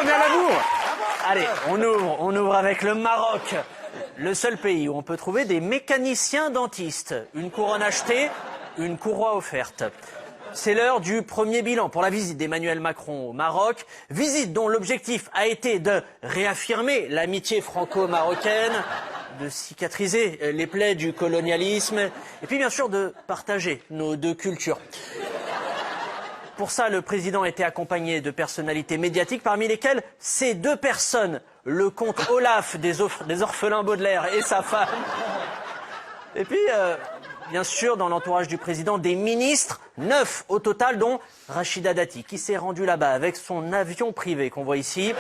bien l'amour. Allez, on ouvre avec le Maroc. Le seul pays où on peut trouver des mécaniciens dentistes. Une couronne achetée, une courroie offerte. C'est l'heure du premier bilan pour la visite d'Emmanuel Macron au Maroc. Visite dont l'objectif a été de réaffirmer l'amitié franco-marocaine, de cicatriser les plaies du colonialisme et puis bien sûr de partager nos deux cultures. Pour ça, le président était accompagné de personnalités médiatiques, parmi lesquelles ces deux personnes, le comte Olaf des orphelins Baudelaire et sa femme. Et puis, bien sûr, dans l'entourage du président, des ministres, 9 au total, dont Rachida Dati, qui s'est rendue là-bas avec son avion privé qu'on voit ici.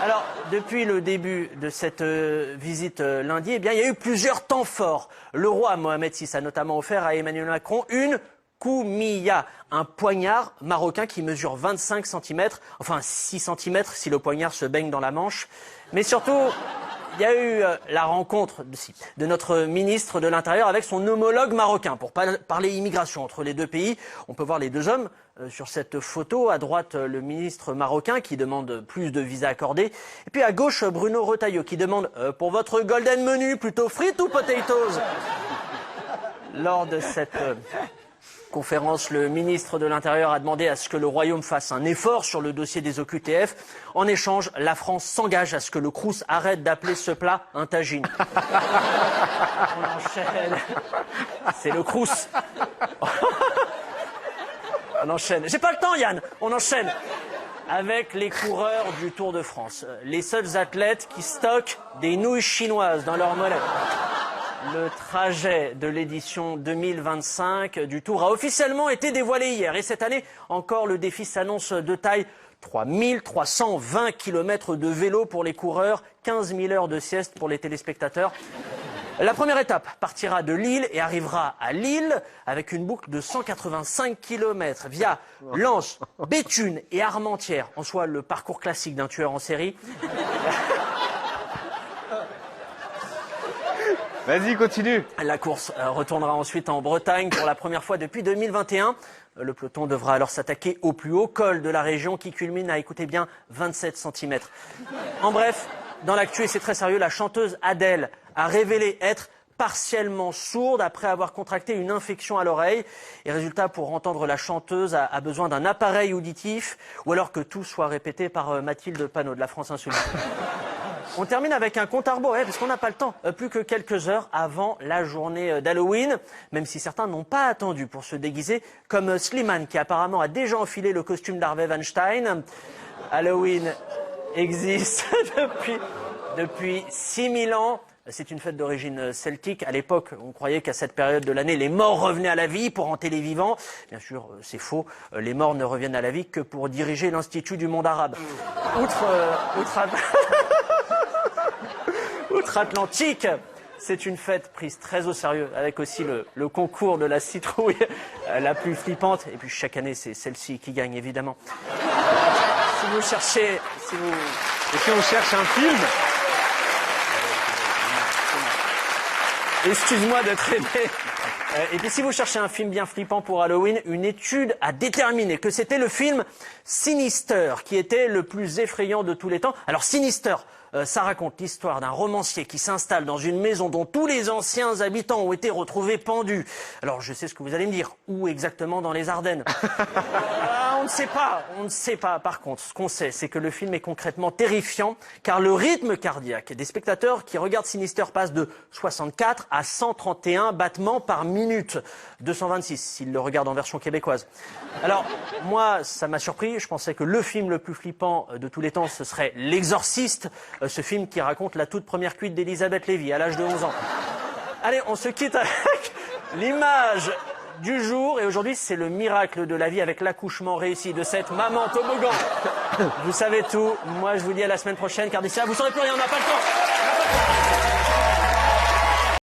Alors, depuis le début de cette visite lundi, eh bien, il y a eu plusieurs temps forts. Le roi Mohamed VI a notamment offert à Emmanuel Macron une Koumia, un poignard marocain qui mesure 25 cm, enfin 6 cm si le poignard se baigne dans la manche. Mais surtout, il y a eu la rencontre de notre ministre de l'Intérieur avec son homologue marocain pour parler immigration entre les deux pays. On peut voir les deux hommes sur cette photo. À droite, le ministre marocain qui demande plus de visas accordés. Et puis à gauche, Bruno Retailleau qui demande pour votre golden menu, plutôt frites ou potatoes? Lors de cette conférence, le ministre de l'Intérieur a demandé à ce que le Royaume fasse un effort sur le dossier des OQTF. En échange, la France s'engage à ce que le Crous arrête d'appeler ce plat un tagine. On enchaîne. C'est le Crous. On enchaîne. J'ai pas le temps, Yann. On enchaîne avec les coureurs du Tour de France. Les seuls athlètes qui stockent des nouilles chinoises dans leur molette. Le trajet de l'édition 2025 du Tour a officiellement été dévoilé hier. Et cette année, encore, le défi s'annonce de taille. 3320 km de vélo pour les coureurs, 15 000 heures de sieste pour les téléspectateurs. La première étape partira de Lille et arrivera à Lille avec une boucle de 185 km via Lens, Béthune et Armentières. En soi, le parcours classique d'un tueur en série. Vas-y, continue. La course retournera ensuite en Bretagne pour la première fois depuis 2021. Le peloton devra alors s'attaquer au plus haut col de la région qui culmine à, écoutez bien, 27 cm. En bref, dans l'actu, et c'est très sérieux, la chanteuse Adèle a révélé être partiellement sourde après avoir contracté une infection à l'oreille. Et résultat, pour entendre la chanteuse, a besoin d'un appareil auditif ou alors que tout soit répété par Mathilde Panot de la France Insoumise. On termine avec un compte à rebours, parce qu'on n'a pas le temps. Plus que quelques heures avant la journée d'Halloween, même si certains n'ont pas attendu pour se déguiser, comme Slimane, qui apparemment a déjà enfilé le costume d'Harvey Weinstein. Halloween existe depuis 6000 ans. C'est une fête d'origine celtique. À l'époque, on croyait qu'à cette période de l'année, les morts revenaient à la vie pour hanter les vivants. Bien sûr, c'est faux. Les morts ne reviennent à la vie que pour diriger l'Institut du monde arabe. Outre-Atlantique, c'est une fête prise très au sérieux, avec aussi le concours de la citrouille la plus flippante. Et puis chaque année, c'est celle-ci qui gagne, évidemment. Si vous cherchez... Et si on cherche un film? Excuse-moi de traîner. Et puis si vous cherchez un film bien flippant pour Halloween, une étude a déterminé que c'était le film Sinister qui était le plus effrayant de tous les temps. Alors Sinister, ça raconte l'histoire d'un romancier qui s'installe dans une maison dont tous les anciens habitants ont été retrouvés pendus. Alors je sais ce que vous allez me dire, où exactement dans les Ardennes? On ne sait pas. Par contre, ce qu'on sait, c'est que le film est concrètement terrifiant, car le rythme cardiaque des spectateurs qui regardent Sinister passe de 64 à 131 battements par minute. 226 s'ils le regardent en version québécoise. Alors, moi, ça m'a surpris. Je pensais que le film le plus flippant de tous les temps, ce serait L'Exorciste, ce film qui raconte la toute première cuite d'Elisabeth Lévy à l'âge de 11 ans. Allez, on se quitte avec l'image du jour. Et aujourd'hui, c'est le miracle de la vie avec l'accouchement réussi de cette maman toboggan. Vous savez tout. Moi, je vous dis à la semaine prochaine, car d'ici là, vous ne saurez plus rien. On n'a pas le temps.